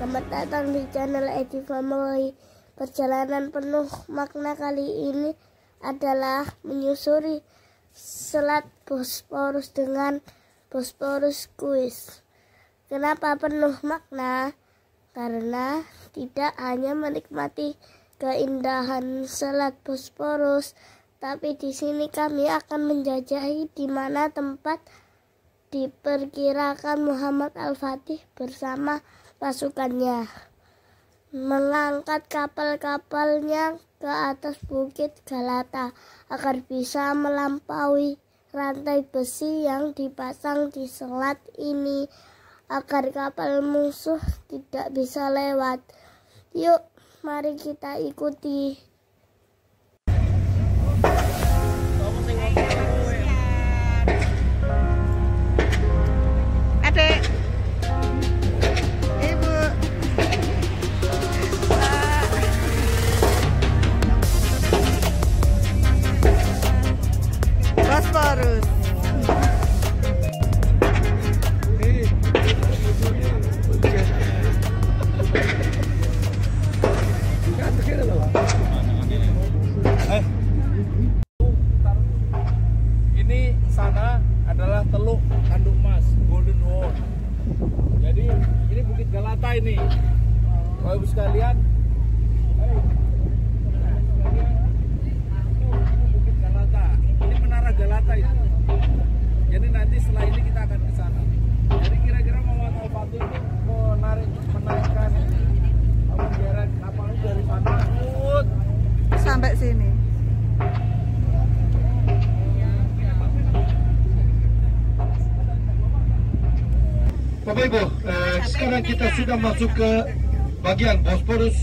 Selamat datang di channel Edi Family. Perjalanan penuh makna kali ini adalah menyusuri Selat Bosporus dengan Bosporus Quiz. Kenapa penuh makna? Karena tidak hanya menikmati keindahan Selat Bosporus, tapi di sini kami akan menjajahi di mana tempat diperkirakan Muhammad Al-Fatih bersama pasukannya mengangkat kapal-kapalnya ke atas Bukit Galata agar bisa melampaui rantai besi yang dipasang di selat ini agar kapal musuh tidak bisa lewat. Yuk, mari kita ikuti. Adek, Ibu, Bosporus. Ini sana adalah Teluk Tanduk Mas, Golden Horn. Jadi ini Bukit Galata ini. Bapak Ibu sekalian, Bukit Galata. Ini Menara Galata ini. Jadi nanti setelah ini kita akan ke sana. Jadi kira-kira Muhammad Al-Fatih itu menaikkan bendera kapalnya dari sana Sampai sini. Bapak Ibu, sekarang kita sudah masuk ke bagian Bosporus,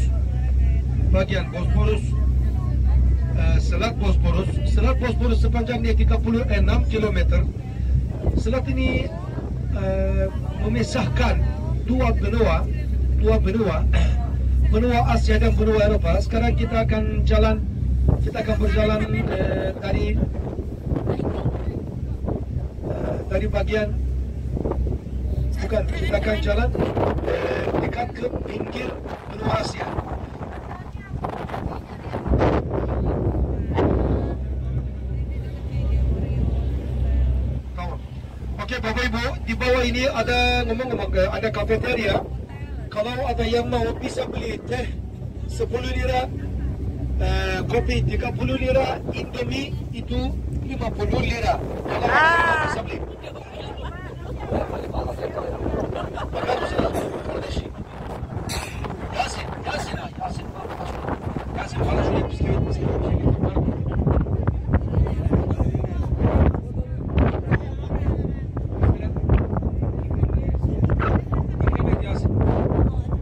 Selat Bosporus. Selat Bosporus sepanjangnya 36 km. Selat ini memisahkan dua benua Asia dan benua Eropa. Sekarang kita akan berjalan dari bagian kita akan jalan dekat ke pinggir benua Asia. Oke, Bapak Ibu, di bawah ini ada ada kafeteria. Kalau ada yang mau bisa beli teh 10 lira, kopi 30 lira, Indomie itu 50 lira. Kalau bisa beli.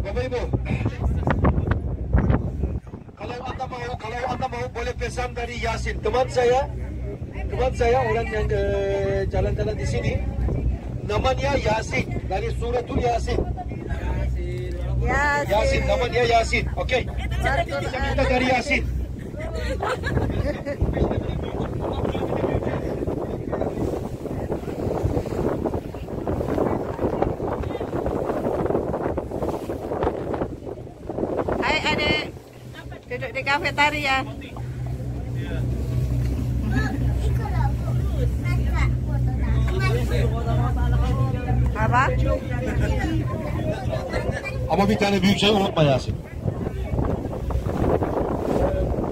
Bapak Ibu, kalau anda mau boleh pesan dari Yasin, teman saya orang yang jalan-jalan di sini. Namanya Yasin, dari suratul Yasin. Yasin, namanya Yasin. Oke. Bisa minta dari Yasin. Hai adek, duduk di kafetaria. Apa? Ama bir tane büyük şey unutma Yasin.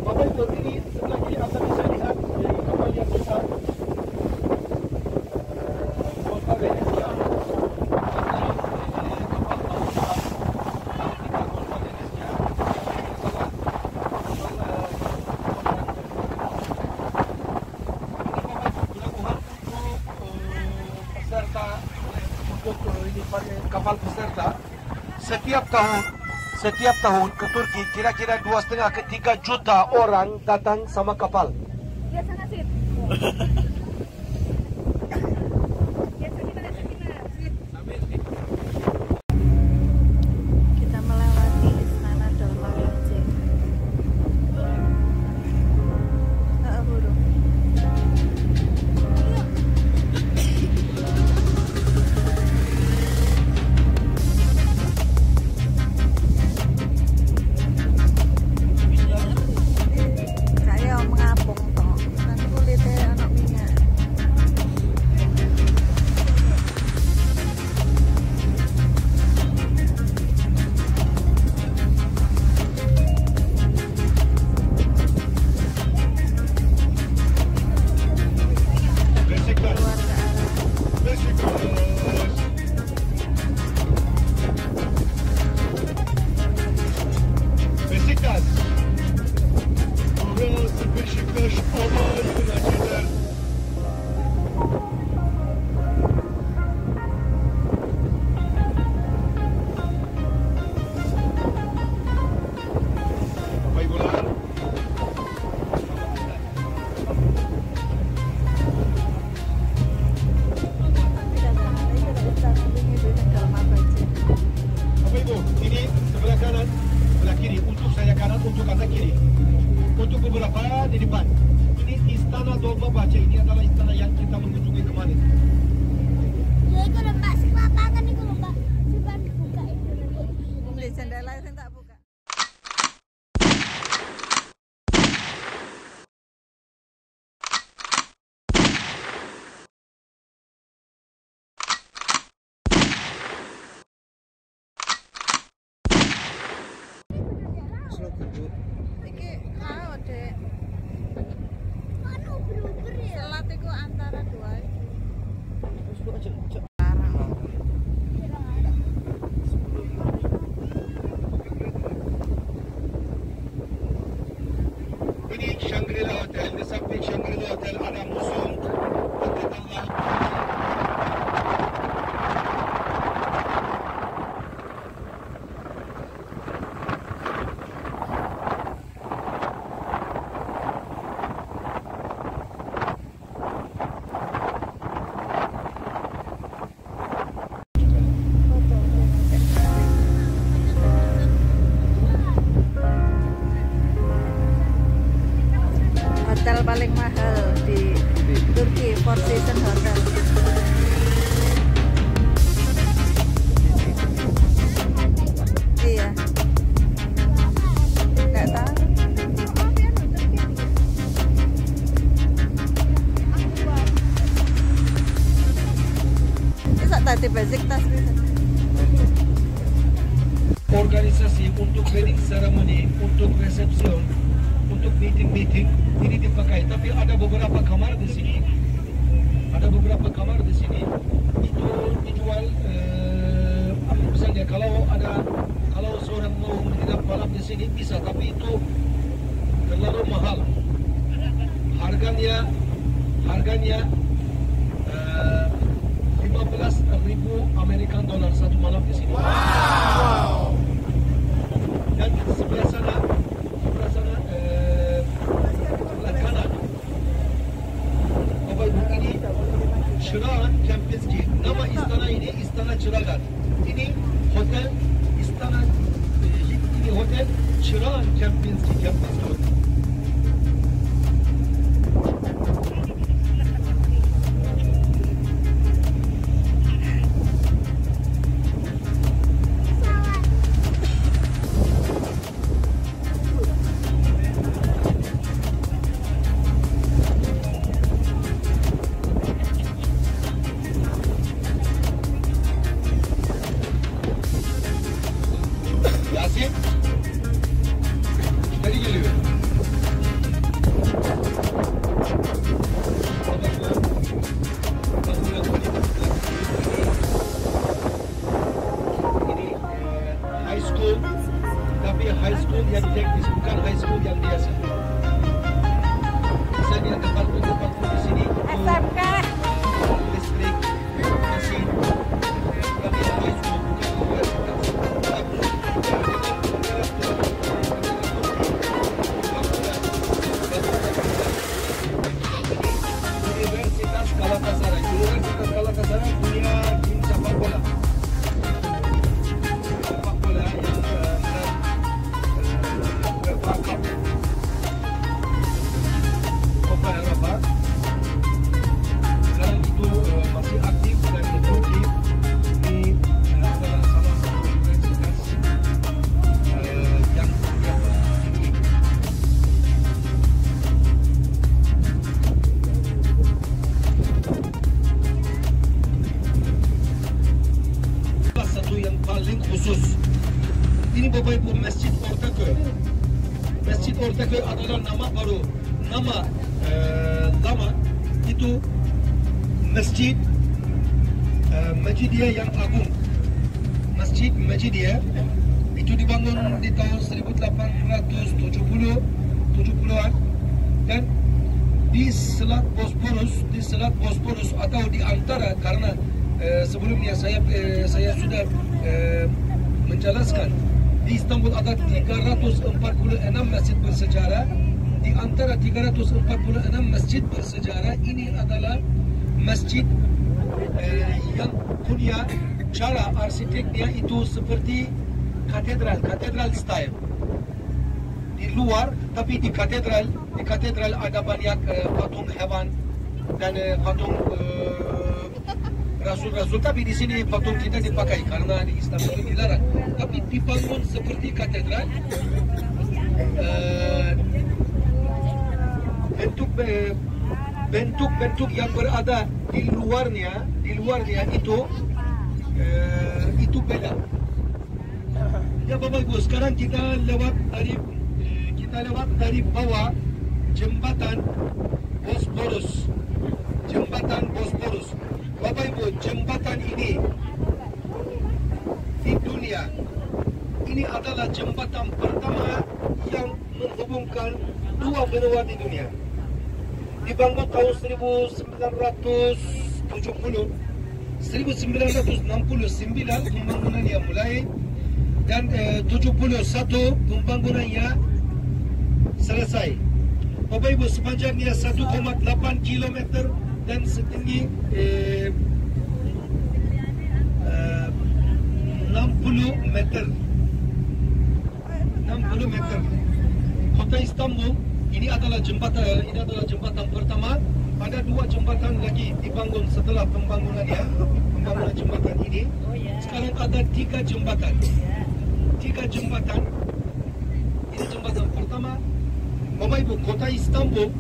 Bapak Ibu, ini sebelah kiri Anda bisa lihat kapal yang besar. Kota Venezia. Kapal peserta setiap tahun ke Turki kira-kira 2,5 ke 3 juta orang datang sama kapal. Kita melewati Istana Dolmabahce. Burung. Beşiktaş aman Fenerbahçe'den. Bapak Ibular. Bapak Ibu, ini sebelah kanan, sebelah kiri. Untuk saya kanan, untuk anda kiri. Untuk beberapa di depan. Ini Istana Dolma Baca. Ini adalah istana yang kita mengunjungi kemarin. Ya itu lho Mbak, lapangan itu lho Mbak. Coba buka itu. Beli jendela yang tak buka. Iki kau dek. Anu beruber ya. Selat iku antara dua iki. Ini Shangri-La Hotel. Di samping Shangri-La Hotel ada museum Masjid Allah. Hotel paling mahal di Turki, Four Seasons Hotel. Iya. Nggak tahu. Bisa tadi basic tas bisa. Organisasi untuk wedding ceremony, untuk resepsion, untuk meeting ini dipakai. Tapi ada beberapa kamar di sini. Ada beberapa kamar di sini. Itu dijual. Misalnya kalau seorang mau menginap malam di sini bisa, tapi itu terlalu mahal. Harganya 15.000 American dollar satu malam di sini. Wow. Dan sebelah sana sebelah kanan, Bapak Ibu, ini Çırağan Kempinski. Nama istana ini Istana Çıragan. Ini hotel istana, ini hotel Çırağan Kempinski. Yasin dari geliyor. Ini high school, tapi high school yang teknis, bukan high school yang biasa. Misalnya departemen di sini SMK. listrik, mesin, tapi high school bukan universitas. Universitas Galatasaray. Universitas Galatasaray punya tim sepak bola. Sepak bola yang UEFA Cup, Copa Eropa. Sekarang itu masih aktif dan produktif di salah satu universitas yang tinggi. Salah satu yang paling khusus. Ini Bapak Ibu, Masjid Ortaköy. Masjid Ortaköy adalah nama baru. Nama lama itu Masjid Mecidiye yang agung. Masjid Mecidiye itu dibangun di tahun 1870-an Dan di Selat Bosporus atau di antara, karena sebelumnya saya sudah menjelaskan, di Istanbul ada 346 masjid bersejarah. Di antara 346 masjid bersejarah ini adalah masjid yang punya cara arsiteknya itu seperti katedral style. Di luar, tapi di katedral ada banyak patung hewan dan patung rasul-rasul. Tapi di sini patung kita dipakai karena di Istanbul dilarang. Tapi dibangun seperti katedral. Bentuk-bentuk yang berada di luarnya itu beda. Ya Bapak Ibu, sekarang kita lewat dari bawah jembatan Bosporus. Bapak Ibu, jembatan ini di dunia ini adalah jembatan pertama yang menghubungkan dua benua di dunia. Dibangun tahun 1969 pembangunannya mulai, dan 71 pembangunannya selesai. Bapak Ibu, sepanjangnya 1,8 km dan setinggi 60 meter. Kota Istanbul ini adalah jembatan pertama. Ada dua jembatan lagi dibangun setelah pembangunan jembatan ini. Sekarang ada 3 jembatan. Ini jembatan pertama. Bapak Ibu, kota Istanbul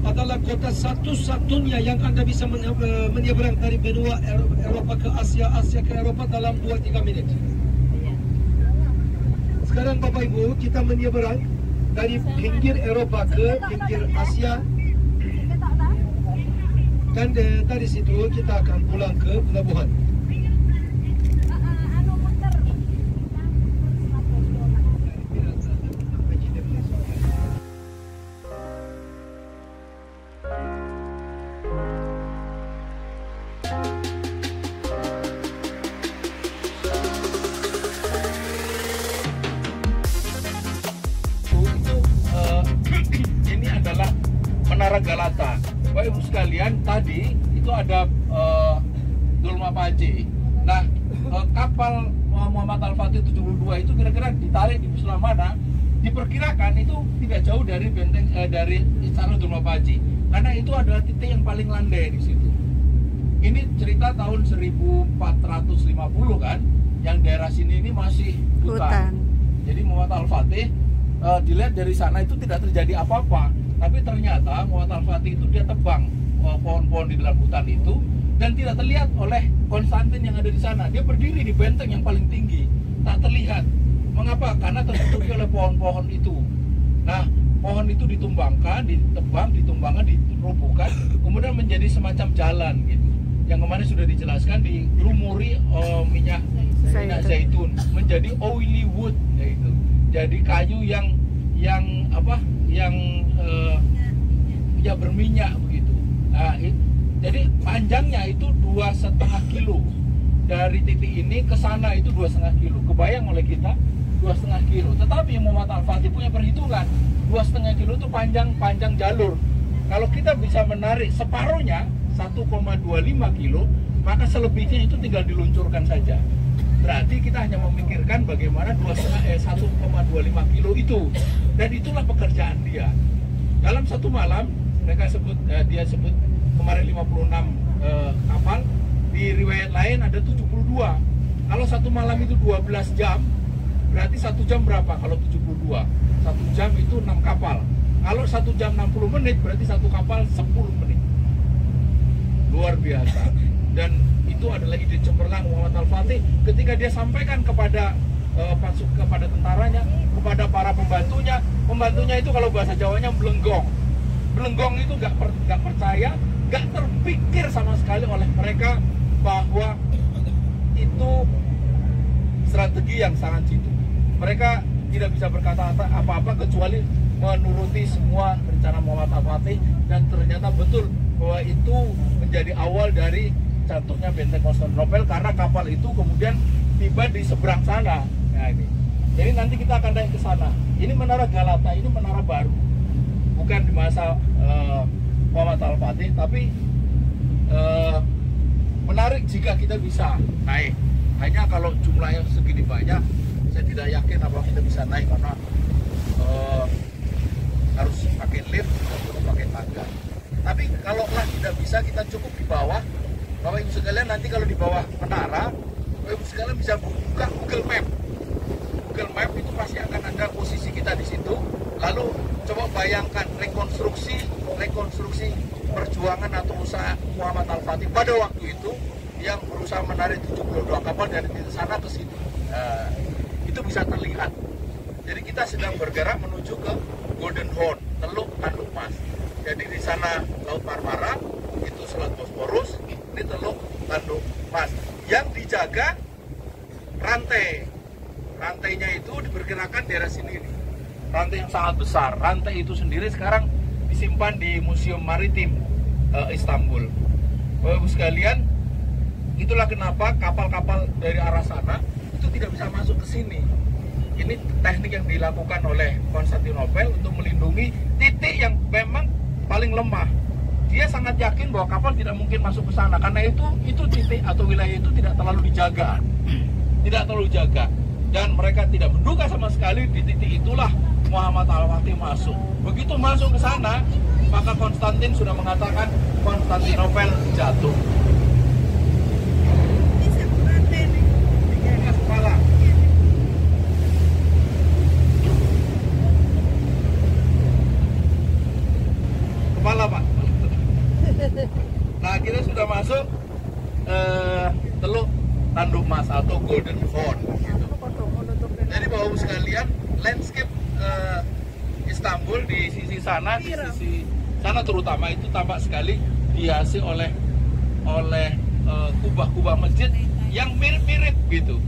adalah kota satu-satunya yang Anda bisa menyeberang dari benua Eropa ke Asia ke Eropa dalam 2-3 menit. Sekarang Bapak Ibu, kita menyeberang dari pinggir Eropa ke pinggir Asia, dan dari situ kita akan pulang ke pelabuhan. Menara Galata. Bapak Ibu sekalian, tadi itu ada Dolma Paji. Nah, kapal Muhammad Al-Fatih 72 itu kira-kira ditarik di sebelah mana? Diperkirakan itu tidak jauh dari benteng dari Istana Dolma Paji. Karena itu adalah titik yang paling landai di situ. Ini cerita tahun 1450 kan, yang daerah sini ini masih hutan. Jadi Muhammad Al-Fatih dilihat dari sana itu tidak terjadi apa-apa. Tapi ternyata Muhammad Al-Fatih itu dia tebang pohon-pohon di dalam hutan itu dan tidak terlihat oleh Konstantin yang ada di sana. Dia berdiri di benteng yang paling tinggi, tak terlihat. Mengapa? Karena tertutupi oleh pohon-pohon itu. Nah, pohon itu ditebang, dirubuhkan, kemudian menjadi semacam jalan gitu. Yang kemarin sudah dijelaskan, dilumuri minyak zaitun, menjadi oily wood, yaitu. Jadi kayu yang ya berminyak begitu. Nah, jadi panjangnya itu 2,5 kilo. Dari titik ini ke sana itu 2,5 kilo. Kebayang oleh kita 2,5 kilo. Tetapi Muhammad Al-Fatih punya perhitungan 2,5 kilo itu panjang jalur. Kalau kita bisa menarik separuhnya 1,25 kilo, maka selebihnya itu tinggal diluncurkan saja. Berarti kita hanya memikirkan bagaimana 1,25 kilo itu. Dan itulah pekerjaan dia. Dalam satu malam, dia sebut kemarin 56 kapal. Di riwayat lain ada 72. Kalau satu malam itu 12 jam, berarti 1 jam berapa kalau 72? 1 jam itu 6 kapal. Kalau 1 jam 60 menit, berarti satu kapal 10 menit. Luar biasa. Dan itu adalah ide cemerlang Muhammad Al-Fatih ketika dia sampaikan kepada kepada tentaranya, kepada para pembantunya. Pembantunya itu kalau bahasa Jawanya belenggong. Belenggong itu nggak percaya, nggak terpikir sama sekali oleh mereka bahwa itu strategi yang sangat jitu. Mereka tidak bisa berkata apa-apa kecuali menuruti semua rencana Muhammad Muhammad Al-Fatih, dan ternyata betul bahwa itu menjadi awal dari jatuhnya benteng Konstantinopel karena kapal itu kemudian tiba di seberang sana. Nah ini, jadi nanti kita akan naik ke sana. Ini Menara Galata, ini menara baru, bukan di masa Muhammad Al-Fatih, tapi menarik jika kita bisa naik. Hanya kalau jumlahnya segini banyak, saya tidak yakin apakah kita bisa naik karena harus pakai lift atau pakai tangga. Tapi kalaulah tidak bisa, kita cukup di bawah. Bapak Ibu sekalian, nanti kalau di bawah menara, Bapak Ibu sekalian bisa buka Google Map. Google Map itu pasti akan ada posisi kita di situ. Lalu coba bayangkan rekonstruksi perjuangan atau usaha Muhammad Al-Fatih pada waktu itu yang berusaha menarik 72 kapal dari sana ke sini. Itu bisa terlihat. Jadi kita sedang bergerak menuju ke Golden Horn, Teluk Tanduk Mas. Jadi di sana Laut Marmara, itu Selat Bosporus, ini Teluk Tanduk Mas. Yang dijaga rantai. Rantainya itu diperkirakan daerah sini nih. Rantai yang sangat besar. Rantai itu sendiri sekarang disimpan di Museum Maritim Istanbul. Bapak Ibu sekalian, itulah kenapa kapal-kapal dari arah sana itu tidak bisa masuk ke sini. Ini teknik yang dilakukan oleh Konstantinopel untuk melindungi titik yang memang paling lemah. Dia sangat yakin bahwa kapal tidak mungkin masuk ke sana karena itu titik atau wilayah itu tidak terlalu dijaga. Tidak terlalu dijaga. Dan mereka tidak menduga sama sekali di titik itulah Muhammad Al-Fatih masuk. Begitu masuk ke sana, maka Konstantin sudah mengatakan Konstantinopel jatuh. Ini kepala. Kepala, Pak. Nah, kita sudah masuk Teluk Tanduk Mas atau Golden Horn. Gitu. Jadi Bapak Ibu sekalian, landscape Istanbul di sisi sana, di sisi sana terutama itu tampak sekali dihiasi oleh kubah-kubah masjid yang mirip-mirip gitu,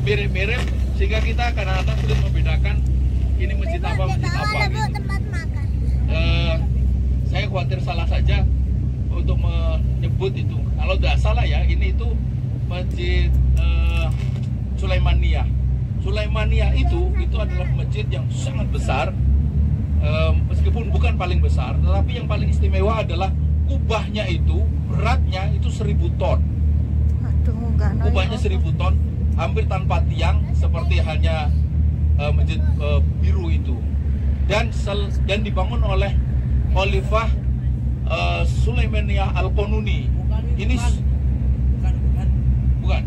mirip-mirip sehingga kita kadang-kadang sulit membedakan ini masjid apa masjid apa. Gitu. Tempat makan. Saya khawatir salah saja untuk menyebut itu. Kalau tidak salah ya, ini itu masjid Sulaimania. Sulaimania itu adalah masjid yang sangat besar, meskipun bukan paling besar, tetapi yang paling istimewa adalah kubahnya itu, beratnya itu 1000 ton. Kubahnya 1000 ton, hampir tanpa tiang, seperti hanya masjid biru itu. Dan dibangun oleh Khalifah Sulaimania Al-Qanuni. Ini bukan.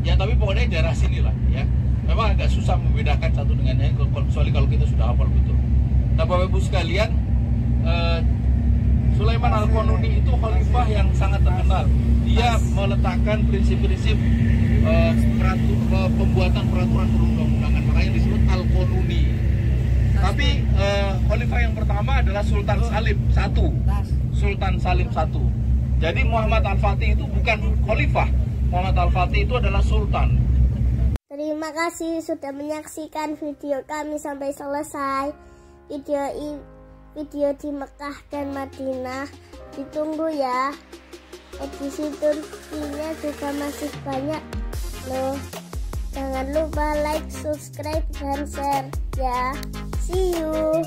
Ya, tapi pokoknya daerah sini lah ya. Memang agak susah membedakan satu dengan yang lain, kecuali kalau kita sudah hafal betul. Nah, Bapak Ibu sekalian, Sulaiman Al-Qanuni itu khalifah yang sangat terkenal. Dia meletakkan prinsip-prinsip pembuatan peraturan perundang-undangan, makanya disebut Al-Qanuni. Tapi khalifah yang pertama adalah Sultan Salim I. Sultan Salim I. Jadi Muhammad Al-Fatih itu bukan khalifah. Muhammad Al-Fatih itu adalah sultan. Terima kasih sudah menyaksikan video kami sampai selesai. Video di Mekah dan Madinah ditunggu ya. Edisi Turkinya juga masih banyak loh. Jangan lupa like, subscribe, dan share ya. See you.